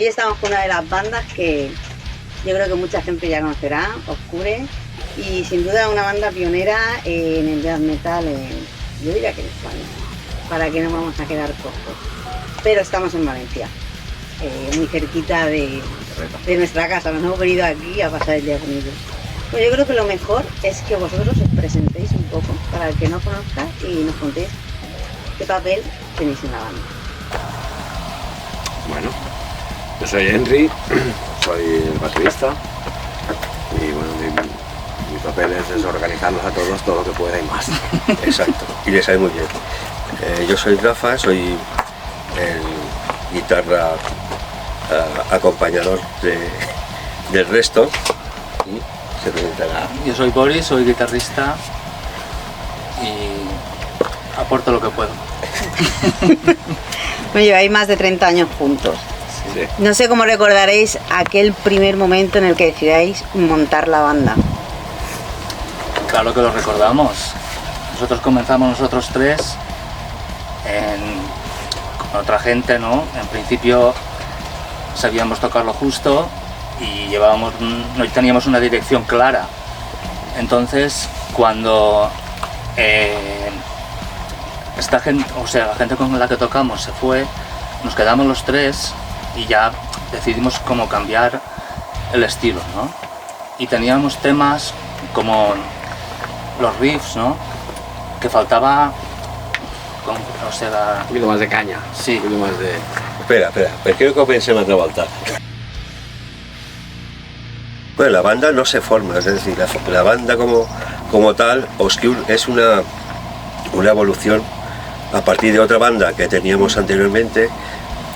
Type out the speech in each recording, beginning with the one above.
Hoy estamos con una de las bandas que yo creo que mucha gente ya conocerá, Oscure, y sin duda una banda pionera en el death metal, yo diría que en España, para que no vamos a quedar cortos. Pero estamos en Valencia, muy cerquita de nuestra casa, nos hemos venido aquí a pasar el día con ellos. Pues yo creo que lo mejor es que vosotros os presentéis un poco, para el que no conozca, y nos contéis qué papel tenéis en la banda. Bueno, yo soy Henry, soy el baterista y bueno, mi papel es desorganizarlos a todos todo lo que pueda y más. Exacto, y le sale muy bien. Yo soy Rafa, soy el guitarra acompañador del resto y se presentará. Yo soy Boris, soy guitarrista y aporto lo que puedo. Bueno, lleváis más de 30 años juntos. Sí. No sé cómo recordaréis aquel primer momento en el que decidáis montar la banda. Claro que lo recordamos. Nosotros comenzamos nosotros tres con otra gente, ¿no? En principio sabíamos tocar lo justo y no teníamos una dirección clara. Entonces, cuando esta gente, o sea, la gente con la que tocamos se fue, nos quedamos los tres y ya decidimos cómo cambiar el estilo, ¿no? Y teníamos temas como los riffs, ¿no? Que faltaba, o sea, Un poquito más de caña, sí. Un poquito más de... Espera, creo que pensé en otra volta. Bueno, la banda no se forma, es decir, la banda como tal, Oscure, es una evolución a partir de otra banda que teníamos anteriormente,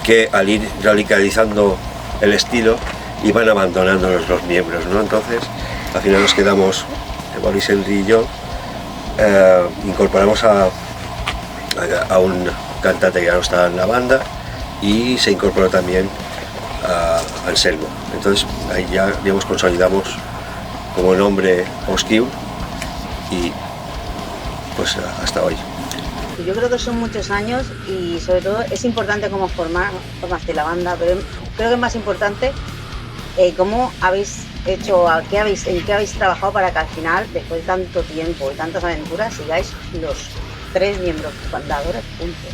que al ir radicalizando el estilo iban abandonando los miembros, ¿no? Entonces, al final nos quedamos, Boris, Henry y yo, incorporamos a un cantante que ya no estaba en la banda y se incorporó también a Anselmo. Entonces ahí ya, digamos, consolidamos como nombre Oscure y pues hasta hoy. Yo creo que son muchos años y sobre todo es importante cómo formaste la banda, pero creo que es más importante cómo habéis hecho, en qué habéis trabajado para que al final, después de tanto tiempo y tantas aventuras, sigáis los tres miembros fundadores juntos.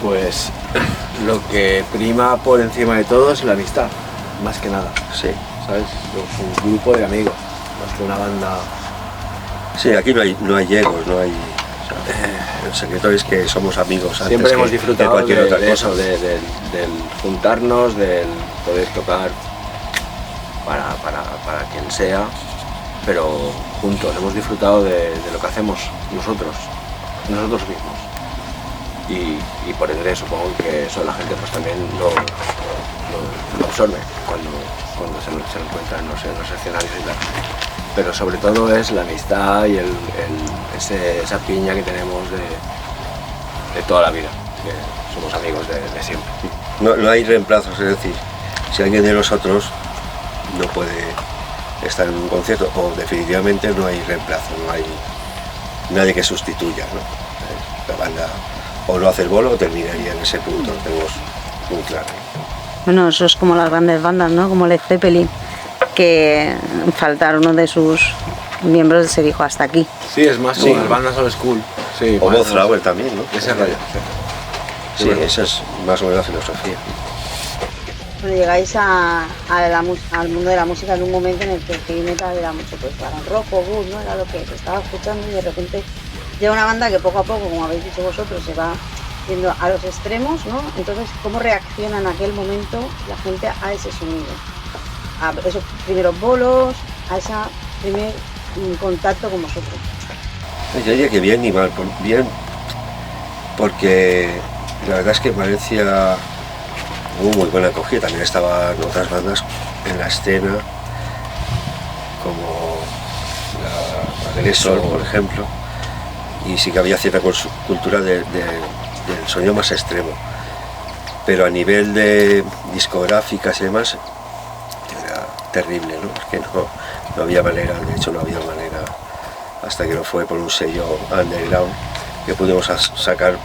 Pues lo que prima por encima de todo es la amistad, más que nada. Sí. ¿Sabes? Es un grupo de amigos, más que una banda. Sí, aquí no hay egos, no hay... el secreto es que somos amigos antes. Siempre hemos disfrutado de cualquier otra cosa. eso, del juntarnos, del poder tocar para quien sea, pero juntos. Hemos disfrutado de lo que hacemos nosotros mismos. Y por ende supongo que eso la gente pues también lo absorbe cuando se lo encuentra en los escenarios y tal. Pero sobre todo es la amistad y esa piña que tenemos de toda la vida, que somos amigos de siempre. No hay reemplazos, es decir, si alguien de nosotros no puede estar en un concierto, o definitivamente no hay reemplazo, no hay nadie que sustituya, ¿no? La banda o lo hace el bolo o terminaría en ese punto, lo tenemos muy claro. Bueno, eso es como las grandes bandas, ¿no? Como Led Zeppelin, que faltar uno de sus miembros se dijo hasta aquí. Sí, es más como las bandas old school. Sí, o Mothflower también, ¿no? Ese rollo. Sí, esa es más o menos la filosofía. Bueno, llegáis al mundo de la música en un momento en el que el heavy metal era mucho pues para rock o blues, ¿no? Era lo que se estaba escuchando y de repente llega una banda que poco a poco, como habéis dicho vosotros, se va yendo a los extremos, ¿no? Entonces, ¿cómo reacciona en aquel momento la gente a ese sonido? A esos primeros bolos, a ese primer contacto con vosotros. Yo diría que bien ni mal, bien, porque la verdad es que en Valencia hubo muy buena acogida, también estaban otras bandas en la escena, como la Agresor, por ejemplo, y sí que había cierta cultura del sonido más extremo, pero a nivel de discográficas y demás era terrible, ¿no? Es que no había manera, de hecho no había manera, hasta que no fue por un sello underground que pudimos sacar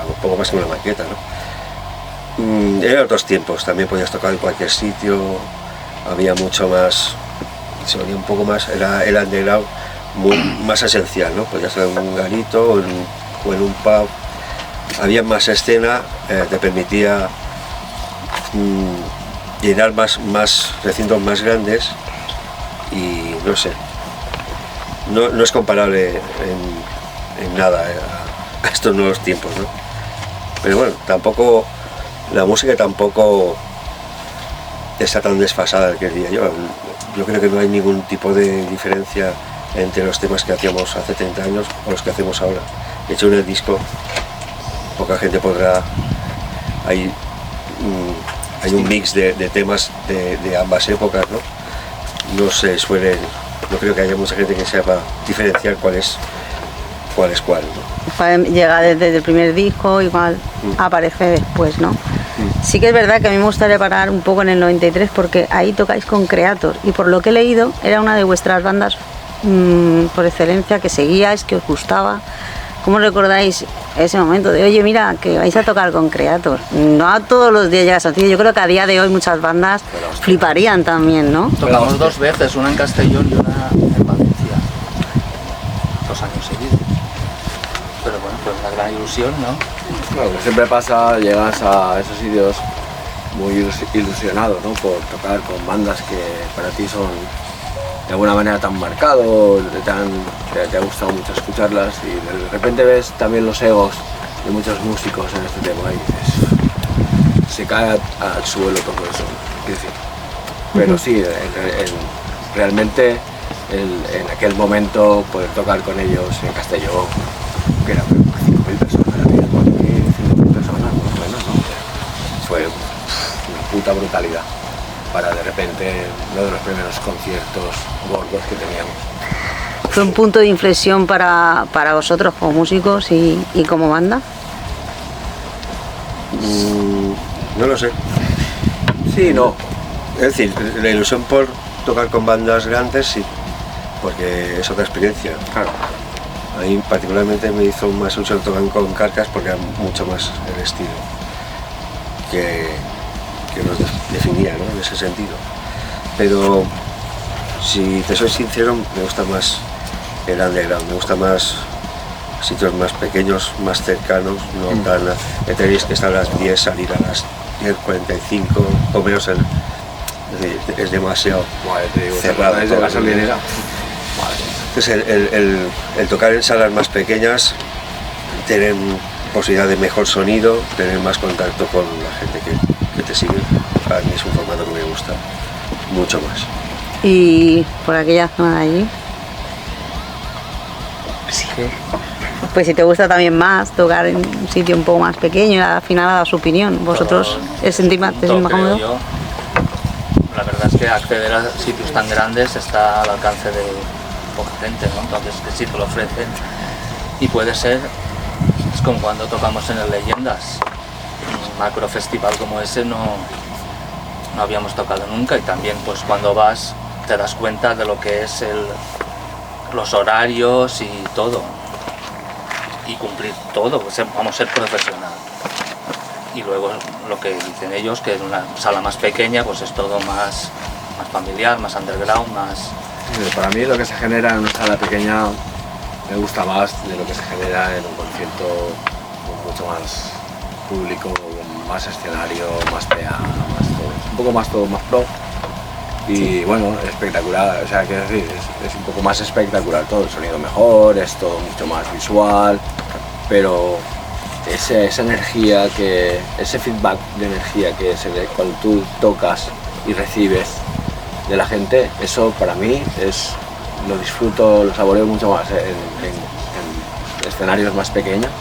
un poco más que una maqueta, ¿no? Eran otros tiempos, también podías tocar en cualquier sitio, había mucho más, se oía un poco más, era el underground más esencial, ¿no? Podías estar en un garito o en un pub, había más escena, te permitía llenar más recintos más grandes y no sé, no es comparable en nada a estos nuevos tiempos, ¿no? Pero bueno, tampoco, la música tampoco está tan desfasada, que diría yo. Yo creo que no hay ningún tipo de diferencia entre los temas que hacíamos hace 30 años o los que hacemos ahora. De hecho, en el disco poca gente podrá... Hay un mix de temas de ambas épocas, ¿no? No creo que haya mucha gente que sepa diferenciar cuál es cuál, ¿no? Llega desde el primer disco, igual aparece después, ¿no? Sí que es verdad que a mí me gustaría parar un poco en el 93 porque ahí tocáis con Creator y por lo que he leído era una de vuestras bandas por excelencia que seguíais, que os gustaba. ¿Cómo recordáis ese momento de, oye, mira, que vais a tocar con Creator? No a todos los días llegas así. Yo creo que a día de hoy muchas bandas fliparían también, ¿no? Tocamos 2 veces, una en Castellón y una en Valencia. 2 años seguidos. Pero bueno, pues una gran ilusión, ¿no? Bueno, que siempre pasa, llegas a esos sitios muy ilusionado, ¿no? Por tocar con bandas que para ti son de alguna manera tan marcado, te ha gustado mucho escucharlas y de repente ves también los egos de muchos músicos en este tema y dices, se cae al suelo todo eso, quiero decir. Pero sí, realmente en aquel momento poder tocar con ellos en Castellón, que eran 5.000 personas, 4.000, 5.000 personas, más o menos, ¿no? Fue una puta brutalidad para de repente uno de los primeros conciertos gordos que teníamos. ¿Fue un punto de inflexión para vosotros como músicos y como banda? No lo sé. Sí, no. Es decir, la ilusión por tocar con bandas grandes, sí, porque es otra experiencia. Claro. A mí particularmente me hizo más ilusión tocar con Carcass porque era mucho más el estilo que nos definía, ¿no? En ese sentido. Pero si te soy sincero, me gusta más el underground, me gusta más sitios más pequeños, más cercanos, no tan... tenéis que estar a las 10, salir a las 10:45, o menos es demasiado cerrado. De gasolinera. Entonces el tocar en salas más pequeñas, tener posibilidad de mejor sonido, tener más contacto con la gente que te sigue, para mí es un formato que me gusta mucho más. Y por aquella zona de allí, Sí. pues si te gusta también más tocar en un sitio un poco más pequeño y al final ha dado su opinión, vosotros ¿es sentir más cómodo? Yo, la verdad es que acceder a sitios tan grandes está al alcance de poca gente, ¿no? Entonces que sí te lo ofrecen y puede ser, es como cuando tocamos en el Leyendas, un macro festival como ese no habíamos tocado nunca y también pues cuando vas te das cuenta de lo que es los horarios y todo y cumplir todo, pues vamos a ser profesional. Y luego lo que dicen ellos, que en una sala más pequeña pues es todo más familiar, más underground, más... Sí, para mí lo que se genera en una sala pequeñña me gusta más de lo que se genera en un concierto con mucho más público, con más escenario, más PA, más todo, un poco más todo, más pro. Y sí, bueno, espectacular, o sea, quiero decir, es un poco más espectacular todo, el sonido mejor, es todo mucho más visual, pero esa energía, ese feedback de energía que cuando tú tocas y recibes de la gente, eso para mí lo disfruto, lo saboreo mucho más en escenarios más pequeños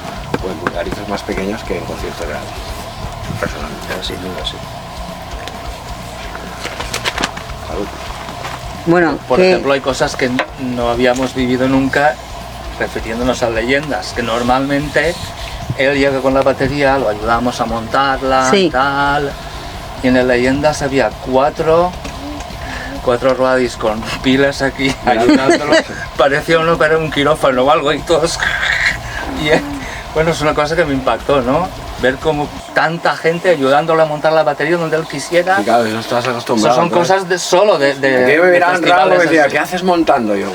o en lugares más pequeños que en conciertos reales, personalmente. Sin duda, sí. Salud. Bueno, por ejemplo, hay cosas que no habíamos vivido nunca, refiriéndonos a Leyendas, que normalmente él llega con la batería, lo ayudamos a montarla, sí, tal, y en el Leyendas había cuatro ruadis con pilas aquí ayudándolo, parecía uno para un quirófano o algo y todos, y bueno, es una cosa que me impactó, ¿no? ver como tanta gente ayudándole a montar la batería donde él quisiera. Y claro, no estás acostumbrado. Eso son cosas de solo de Que me miran raro y me decía, así. ¿qué haces montando yo?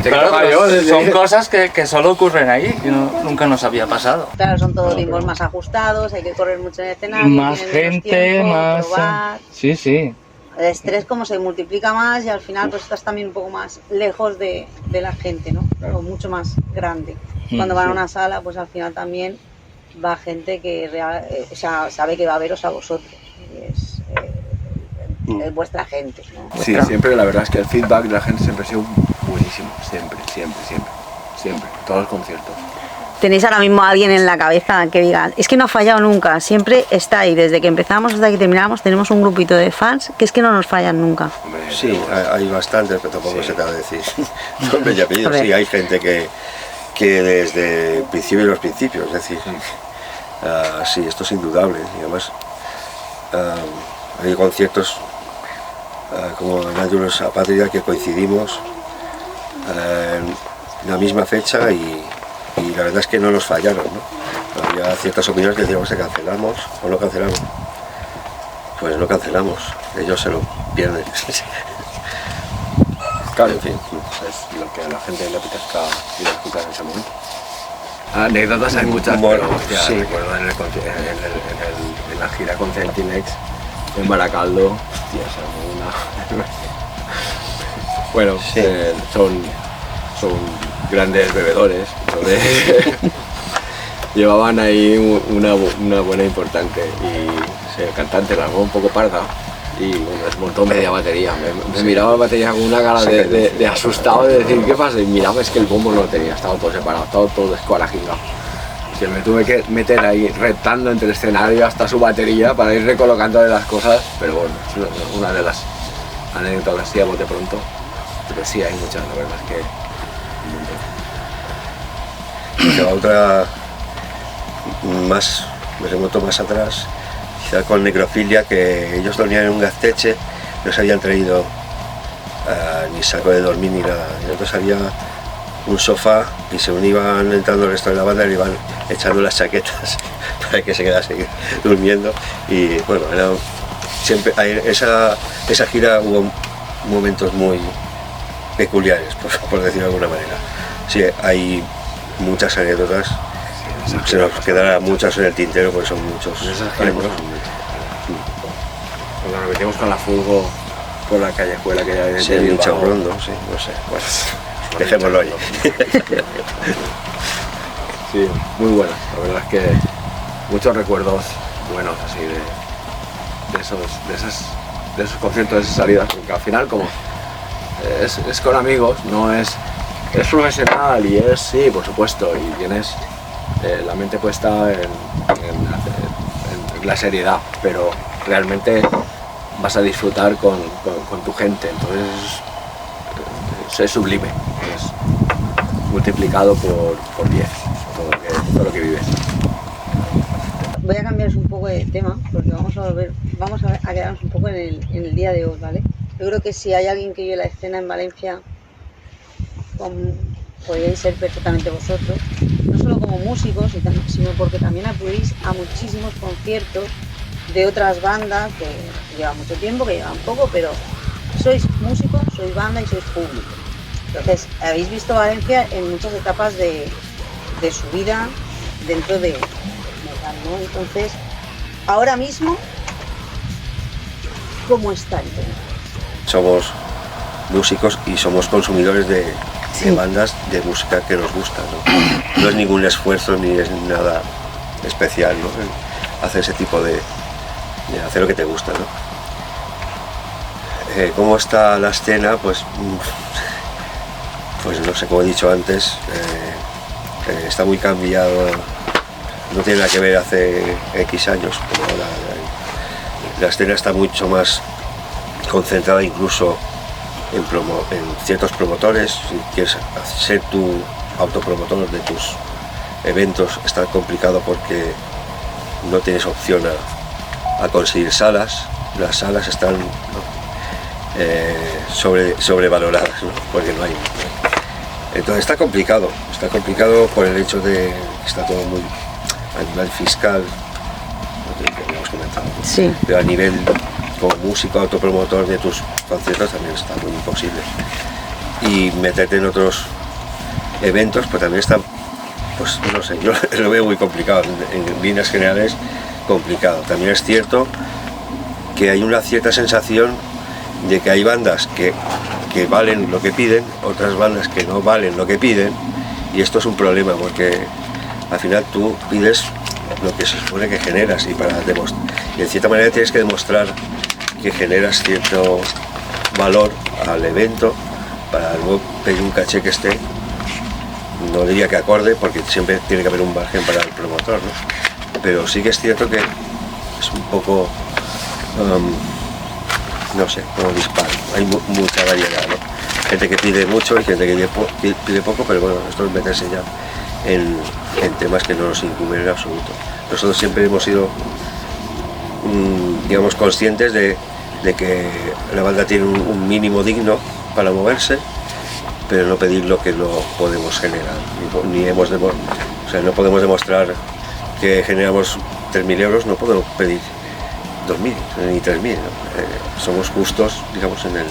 Claro, pero son cosas que solo ocurren ahí, que nunca nos había pasado. Claro, son todos tiempos más ajustados, hay que correr mucho en el escenario, Más tienes menos gente, tiempo, más... probar. Sí, sí. El estrés como se multiplica más y al final pues estás también un poco más lejos de la gente, ¿no? Claro. O mucho más grande. Cuando van a una sala pues al final también va gente que o sea, sabe que va a veros a vosotros. Y es vuestra gente, ¿no? Sí, siempre la verdad es que el feedback de la gente siempre ha sido buenísimo, siempre, todos los conciertos. ¿Tenéis ahora mismo a alguien en la cabeza que diga, es que no ha fallado nunca, siempre está ahí, desde que empezamos hasta que terminamos tenemos un grupito de fans que es que no nos fallan nunca? Hombre, Sí, tenemos- hay bastantes, pero tampoco Sí. se te va a decir nombre y apellido. A ver. Sí, hay gente que desde el principio de los principios, es decir, sí, esto es indudable. Y además, hay conciertos como en Ángelos a Patria que coincidimos en la misma fecha y la verdad es que no nos fallaron, ¿no? Había ciertas opiniones que decíamos que cancelamos o no cancelamos. Pues no cancelamos, ellos se lo pierden. Claro, En fin. es lo que a la gente le apetezca ir a escuchar en ese momento. Anécdotas hay muchas, Bueno, pero hostia, sí. recuerdo en la gira con Centinex en Baracaldo, hostia, esa fue una... Bueno, Sí. son grandes bebedores, entonces llevaban ahí una buena importante y el cantante largó un poco parda y bueno, desmontó media batería. Me miraba la batería con una cara de asustado de decir ¿qué pasa? Y miraba, es que el bombo no lo tenía, estaba todo separado, estaba todo descuarajingado. Que me tuve que meter ahí reptando entre el escenario hasta su batería para ir recolocándole las cosas, pero bueno, es una de las anécdotas así a bote pronto. Pero sí, hay muchas, la verdad es que un montón. Que la otra, más, me remonto más atrás, quizá con Necrofilia, que ellos dormían en un gazteche, no se habían traído ni saco de dormir ni nada. Y entonces había un sofá y se iban entrando el resto de la banda y le iban echando las chaquetas para que se quedase durmiendo. Y bueno, siempre, esa gira hubo momentos muy peculiares, por decirlo de alguna manera. Sí, hay muchas anécdotas, se nos quedarán muchas en el tintero porque son muchos Esas giras años. pasan mucho. Cuando nos metimos con la Fulgo por la callejuela que hay Sí, un chaurondo, sí, no sé, bueno, dejémoslo ahí. Sí, muy buena. La verdad es que muchos recuerdos buenos así de esos conciertos, de esas salidas, porque al final como es con amigos, no es profesional y es, sí, por supuesto, y tienes la mente puesta en la seriedad, pero realmente vas a disfrutar con tu gente, entonces es sublime, es multiplicado por 10 todo lo que vives. Voy a cambiaros un poco de tema porque vamos a quedarnos un poco en el día de hoy, ¿vale? Yo creo que si hay alguien que vive la escena en Valencia, podríais ser perfectamente vosotros, no solo como músicos, sino porque también acudís a muchísimos conciertos de otras bandas que llevan mucho tiempo, que llevan poco, pero sois músicos, sois banda y sois público. Entonces, habéis visto Valencia en muchas etapas de su vida dentro de metal, ¿no? Entonces, ahora mismo, ¿cómo está el tema? Somos músicos y somos consumidores de Sí. bandas de música que nos gusta, ¿no? No es ningún esfuerzo ni es nada especial, ¿no? Hacer ese tipo de hacer lo que te gusta, ¿no? ¿Cómo está la escena? Pues no sé, como he dicho antes, está muy cambiado, no tiene nada que ver hace X años, pero la escena está mucho más concentrada incluso en ciertos promotores. Si quieres ser tu autopromotor de tus eventos, está complicado porque no tienes opción a conseguir salas. Las salas están, ¿no? sobrevaloradas, ¿no? Porque no hay. Entonces está complicado por el hecho de que está todo muy a nivel fiscal, lo que habíamos comentado, Sí. pero a nivel como músico, autopromotor de tus conciertos también está muy imposible. Y meterte en otros eventos pues también está, pues no sé, yo lo veo muy complicado, en líneas generales complicado. También es cierto que hay una cierta sensación de que hay bandas que valen lo que piden, otras bandas que no valen lo que piden, y esto es un problema porque al final tú pides lo que se supone que generas y en cierta manera tienes que demostrar que generas cierto valor al evento para luego pedir un caché que esté, no diría que acorde, porque siempre tiene que haber un margen para el promotor, ¿no? Pero sí que es cierto que es un poco, no sé, como disparo, hay mucha variedad, ¿no? Gente que pide mucho y gente que pide poco, pero bueno, esto es meterse ya en temas que no nos incumben en absoluto. Nosotros siempre hemos sido, digamos, conscientes de que la banda tiene un mínimo digno para moverse, pero no pedir lo que no podemos generar, o sea, no podemos demostrar que generamos 3.000 euros, no podemos pedir 2.000 ni 3.000, ¿no? Somos justos, digamos, en el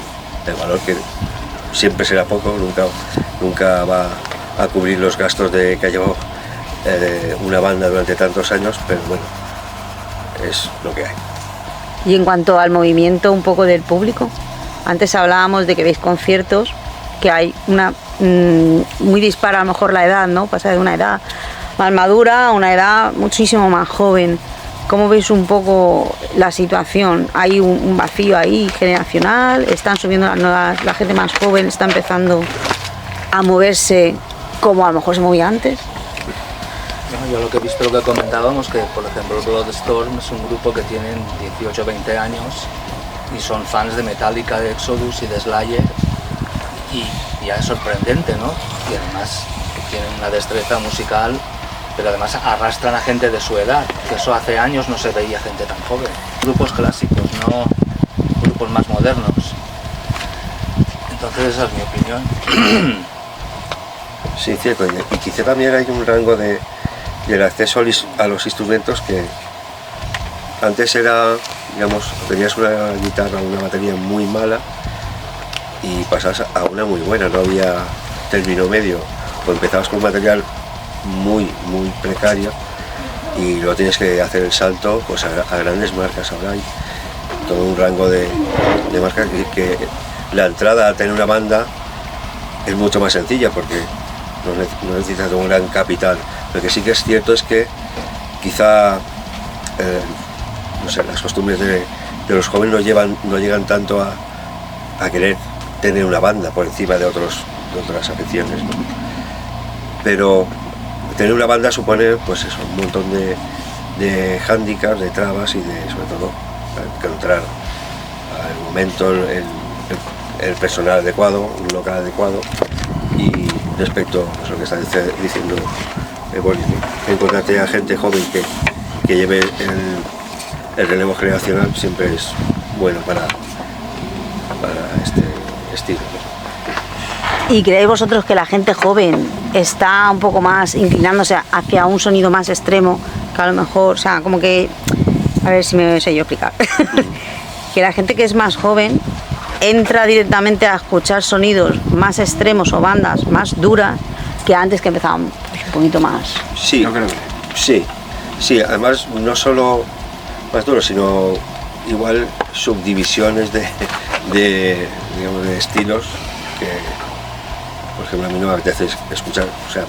valor, que siempre será poco, nunca va a cubrir los gastos que ha llevado una banda durante tantos años, pero bueno, es lo que hay. Y en cuanto al movimiento un poco del público, antes hablábamos de que veis conciertos, que hay una muy dispara a lo mejor la edad, ¿no? Pasa de una edad más madura a una edad muchísimo más joven. ¿Cómo veis un poco la situación? ¿Hay un vacío ahí generacional? ¿Están subiendo las nuevas, la gente más joven está empezando a moverse como a lo mejor se movía antes? Bueno, yo lo que he visto, lo que comentábamos, que por ejemplo Bloodstorm es un grupo que tienen 18 o 20 años y son fans de Metallica, de Exodus y de Slayer, y ya es sorprendente, ¿no? Y además tienen una destreza musical, pero además arrastran a gente de su edad, que eso hace años no se veía gente tan joven. Grupos clásicos, no grupos más modernos. Entonces esa es mi opinión. Sí, cierto, y quizá también hay un rango del acceso a los instrumentos que antes era, digamos, tenías una guitarra o una batería muy mala y pasabas a una muy buena, no había término medio, o empezabas con un material muy precario y luego tienes que hacer el salto pues a grandes marcas. Ahora hay todo un rango de marcas que la entrada a tener una banda es mucho más sencilla porque no necesitas un gran capital. Lo que sí que es cierto es que quizá no sé, las costumbres de los jóvenes no llegan tanto a querer tener una banda por encima de otras aficiones, ¿no? Pero tener una banda supone pues eso, un montón de hándicaps, de trabas y sobre todo encontrar al momento el personal adecuado, un local adecuado. Y respecto a lo que está diciendo Boris, ¿no? Encontrarte a gente joven que lleve el relevo generacional siempre es bueno para este estilo, ¿no? ¿Y creéis vosotros que la gente joven está un poco más inclinándose hacia un sonido más extremo? Que a lo mejor, o sea, como que, a ver si me sé yo explicar, que la gente que es más joven entra directamente a escuchar sonidos más extremos o bandas más duras que antes, que empezaban pues, un poquito más. Sí, Yo creo que sí, además no solo más duros, sino igual subdivisiones de estilos que, por ejemplo, a mí no me apetece escuchar, o sea,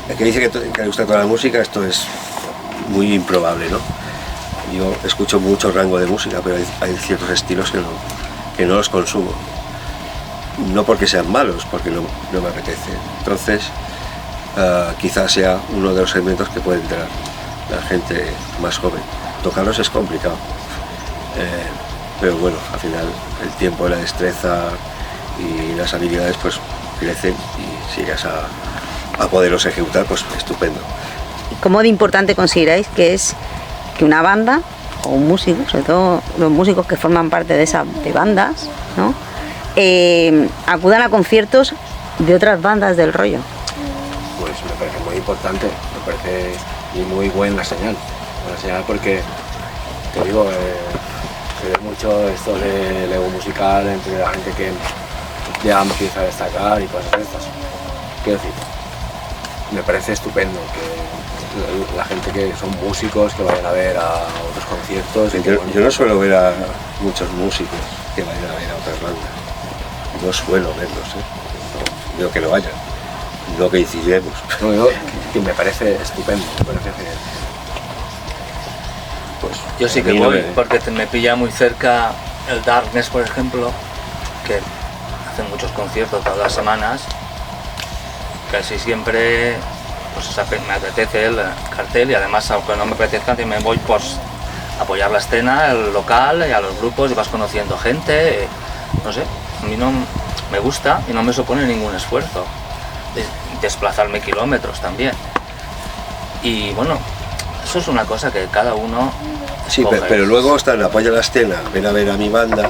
el que dice que le gusta toda la música, esto es muy improbable, ¿no? Yo escucho mucho rango de música, pero hay ciertos estilos que no los consumo. No porque sean malos, porque no me apetece. Entonces, quizás sea uno de los segmentos que puede entrar la gente más joven. Tocarlos es complicado, pero bueno, al final el tiempo, la destreza y las habilidades pues crecen, y si llegas a poderlos ejecutar, pues estupendo. ¿Cómo de importante consideráis que es que una banda o un músico, sobre todo los músicos que forman parte de bandas, ¿no? Acudan a conciertos de otras bandas del rollo? pues me parece muy importante, me parece y muy buena señal. Buena señal porque, te digo, se ve mucho esto del ego musical entre la gente que ya empieza a destacar y cosas de estas. Quiero decir, me parece estupendo que la gente que son músicos que vayan a ver a otros conciertos. Y que, Yo no suelo ver a muchos músicos que vayan a ver a otras bandas. No suelo verlos, Digo que no vayan, no que incidemos. no, digo que me parece estupendo, me parece genial. Pues, Yo sí a que mí no voy, me- porque me pilla muy cerca el Darkness, por ejemplo, que hacen muchos conciertos todas las semanas. Casi siempre pues, me apetece el cartel y además, aunque no me apetezca, también voy por apoyar la escena, el local y a los grupos y vas conociendo gente. No sé, a mí no me gusta y no me supone ningún esfuerzo. Desplazarme kilómetros también. Y bueno, eso es una cosa que cada uno Sí, escoge. pero luego están apoya la escena, ven a ver a mi banda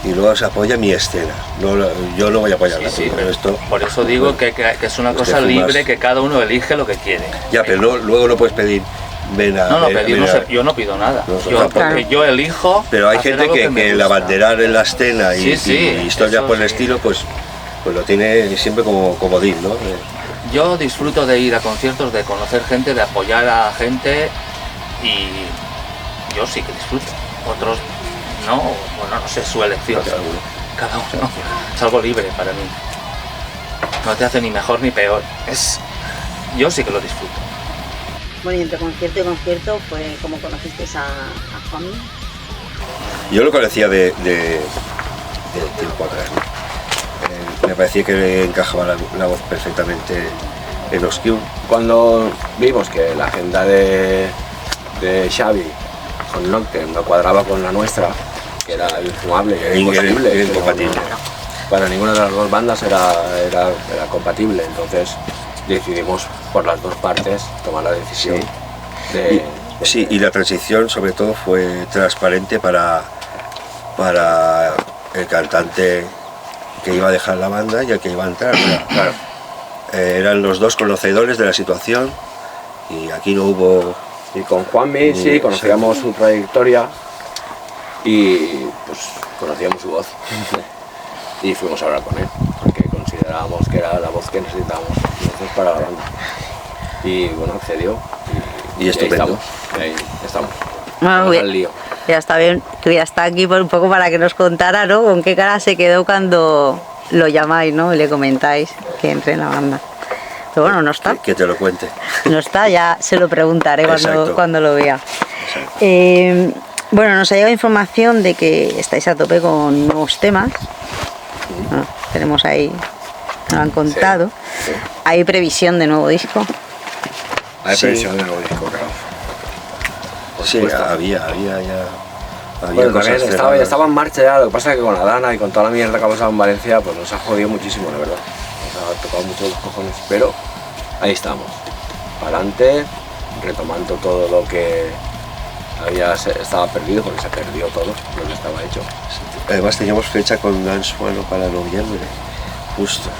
y luego se apoya mi escena. Yo no voy a apoyar Sí, la sí, tuya, pero esto. por eso digo que es una Los cosa que fumas. libre, que cada uno elige lo que quiere. Ya, pero luego no puedes pedir ven a No, ver- pedir ven no a- sé, yo no pido nada. No, Yo, tampoco. porque yo elijo. Pero hay hacer gente algo que me el gusta. abanderar en la escena y, Sí, sí, y historias eso por el sí. estilo, pues lo tiene siempre como comodín, ¿no? Yo disfruto de ir a conciertos, de conocer gente, de apoyar a gente y yo sí que disfruto. Otros no, bueno, no sé, su elección. Cada uno. Cada uno. Es algo libre para mí. No te hace ni mejor ni peor. Yo sí que lo disfruto. Bueno, y entre concierto y concierto fue como conociste a Juanmi. Yo lo conocía de tiempo atrás, ¿no? Me parecía que le encajaba la voz perfectamente en Oscure. Cuando vimos que la agenda de Xavi con Noctem no cuadraba con la nuestra, que era infumable, era imposible, Era que incompatible. para ninguna de las dos bandas era compatible, entonces decidimos por las dos partes tomar la decisión de... Sí, y la transición sobre todo fue transparente para el cantante que iba a dejar la banda y el que iba a entrar. Claro, Eran los dos conocedores de la situación y aquí no hubo... y con Juanmi sí, conocíamos su trayectoria y pues conocíamos su voz y fuimos a hablar con él porque considerábamos que era la voz que necesitábamos nosotros para la banda y bueno, accedió Y estupendo. ahí estamos. Bueno, Vamos bien. al lío. Ya está bien, que ya está aquí por un poco para que nos contara, ¿no? Con qué cara se quedó cuando lo llamáis, ¿no? Y le comentáis que entre en la banda. Pero bueno, no está. Que te lo cuente. No está, ya se lo preguntaré Exacto. cuando lo vea. Bueno, nos ha llegado información de que estáis a tope con nuevos temas. Bueno, tenemos ahí, nos lo han contado. sí. ¿Hay previsión de nuevo disco? Hay Sí. previsión de nuevo disco, claro. Por Sí, supuesto. había Bueno, cosas también cerradas. estaba en marcha ya, lo que pasa es que con la Dana y con toda la mierda que ha pasado en Valencia, pues nos ha jodido muchísimo, la verdad. Nos ha tocado mucho los cojones, pero ahí estamos. Para adelante, retomando todo lo que estaba perdido, porque se perdió todo lo que estaba hecho. Además teníamos fecha con Dan Suano para noviembre, justo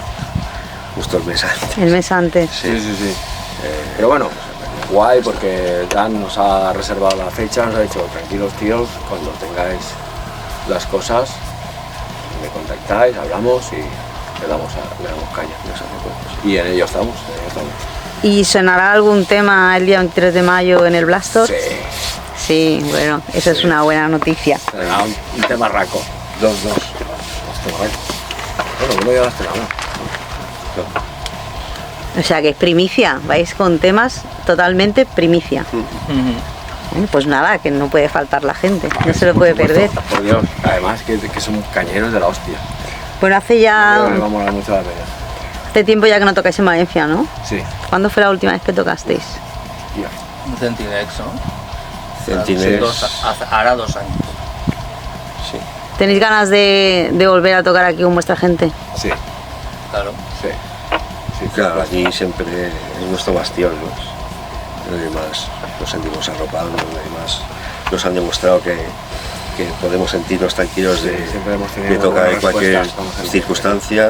el mes antes. El mes antes. Sí. Pero bueno, guay porque Dan nos ha reservado la fecha, nos ha dicho, tranquilos tíos, cuando tengáis las cosas, me contactáis, hablamos y le damos caña. Y en ello estamos, ¿Y sonará algún tema el día 23 de mayo en el Blastor? Sí, Sí, bueno, esa es una buena noticia. será un tema raco. Dos. Bueno, uno ya las tenemos. O sea que es primicia, vais con temas totalmente primicia. Bueno, pues nada, que no puede faltar la gente, no se lo puede Por supuesto, perder. Por Dios, además que son cañeros de la hostia. Bueno, hace ya Me va a molar mucho la pena. hace tiempo ya que no tocáis en Valencia, ¿no? Sí, ¿Cuándo fue la última vez que tocasteis? tío. Un Centinex, ¿no? Centinex. Hará 2 años. Sí. ¿Tenéis ganas de volver a tocar aquí con vuestra gente? Sí, Claro. sí. Sí, Claro, por supuesto. aquí siempre es nuestro bastión, ¿no? Los demás nos sentimos arropados, los demás nos han demostrado que podemos sentirnos tranquilos de, Siempre hemos tenido de tocar en buenas cualquier respuestas con gente. circunstancia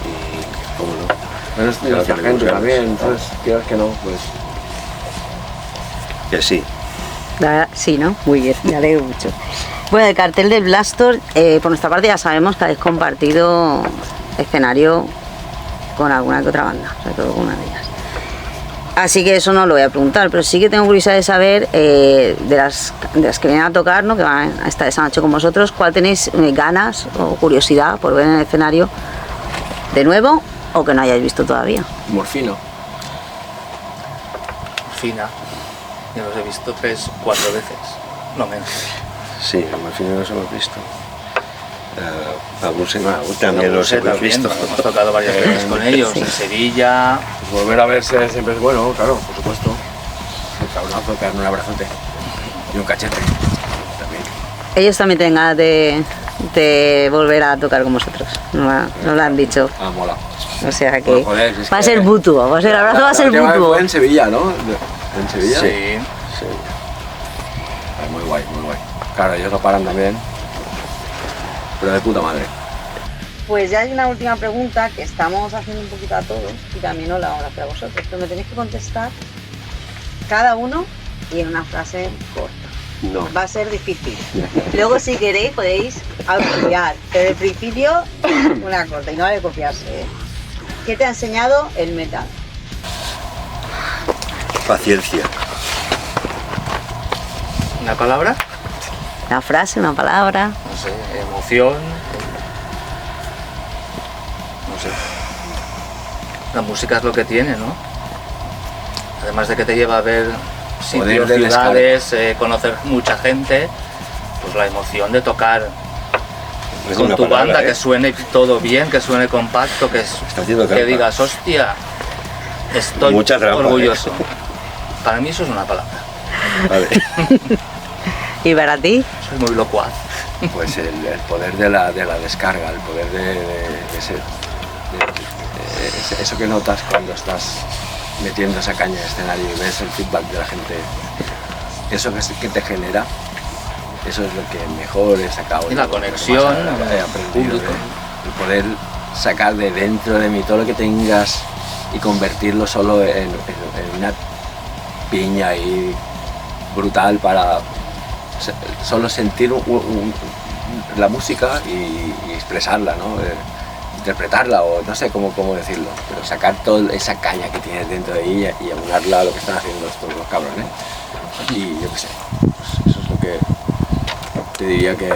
y, cómo no, Pero es Claro, nuestra tenemos gente ganas. también, entonces, quieras que no, pues que sí. La verdad, sí, ¿no? Muy bien, me alegro mucho. Bueno, el cartel del Blastor, por nuestra parte ya sabemos que habéis compartido escenario con alguna que otra banda, sobre todo con una de ellas. Así que eso no lo voy a preguntar, pero sí que tengo curiosidad de saber de las que vienen a tocar, ¿no? Que van a estar esa noche con vosotros, ¿cuál tenéis ganas o curiosidad por ver en el escenario de nuevo o que no hayáis visto todavía? Morfino. Fina. Yo los he visto 3 o 4 veces, no menos. Sí, al final los hemos visto. A Bruce también los hemos visto. Hemos tocado varias veces con ellos, Sí. en Sevilla. Pues volver a verse siempre es bueno, claro, por supuesto. Un cabronazo, darle un abrazote y un cachete también. Ellos también tienen ganas de volver a tocar con vosotros, no lo han dicho. Ah, mola. O sea que Bueno, joder, es va a que- ser mutuo, va a ser, el abrazo va a ser La última vez mutuo. fue en Sevilla, ¿no? En Sevilla. Sí. Sí. Ay, muy guay, muy guay. Claro, ellos lo paran también. Pero de puta madre. Pues ya hay una última pregunta que estamos haciendo un poquito a todos y también os la vamos a hacer a vosotros, pero me tenéis que contestar cada uno y en una frase corta. No. Va a ser difícil. Luego si queréis podéis ampliar, pero al principio una corta y no vale copiarse. ¿Eh? ¿Qué te ha enseñado el metal? Paciencia. ¿Una palabra? Una frase, una palabra. No sé, emoción. No sé. La música es lo que tiene, ¿no? Además de que te lleva a ver Poder sitios, de ciudades, conocer mucha gente, pues la emoción de tocar Es con una tu palabra, banda, ¿eh? que suene todo bien, que suene compacto, Está haciendo que trampa. digas, hostia, estoy Mucha trampa, orgulloso. Para mí eso es una palabra. Vale. ¿Y para ti? Soy muy locuaz. Pues el poder de la descarga, el poder de eso que notas cuando estás metiendo esa caña de escenario y ves el feedback de la gente, eso que te genera, eso es lo que mejor he sacado. Y la lo que conexión, más he aprendido, público. el poder sacar de dentro de mí todo lo que tengas y convertirlo solo en una piña ahí brutal para solo sentir la música y expresarla, ¿no? Interpretarla o no sé cómo decirlo, pero sacar toda esa caña que tienes dentro de ella y aunarla a lo que están haciendo estos dos cabrones. Y yo qué sé, pues eso es lo que te diría que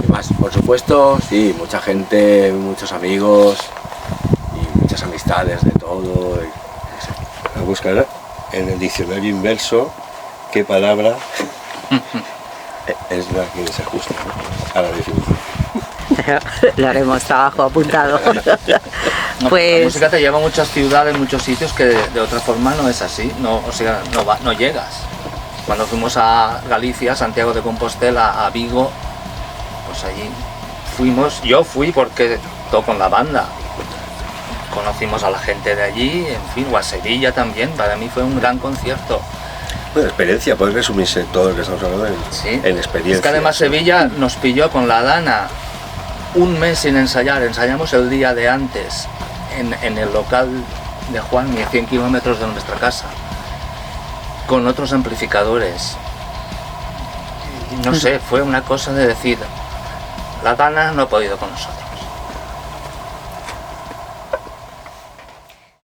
más. Por supuesto, sí, mucha gente, muchos amigos y muchas amistades de todo. Y, no sé. A buscar en el diccionario inverso qué palabra es la que se ajusta a la definición. Le haremos trabajo apuntado. No, la Pues música te lleva a muchas ciudades, muchos sitios que de otra forma no es así, no, o sea, no llegas. Cuando fuimos a Galicia, Santiago de Compostela, a Vigo, pues allí fuimos, yo fui porque toco en la banda. Conocimos a la gente de allí, en fin, o a Sevilla también, para mí fue un gran concierto. Bueno, experiencia, puedes resumirse todo lo que estamos hablando Sí. en experiencia. Es que además Sevilla nos pilló con la Dana un mes sin ensayar, ensayamos el día de antes en el local de Juanmi, a 100 kilómetros de nuestra casa, con otros amplificadores. Y no sé, fue una cosa de decir, la Dana no ha podido con nosotros.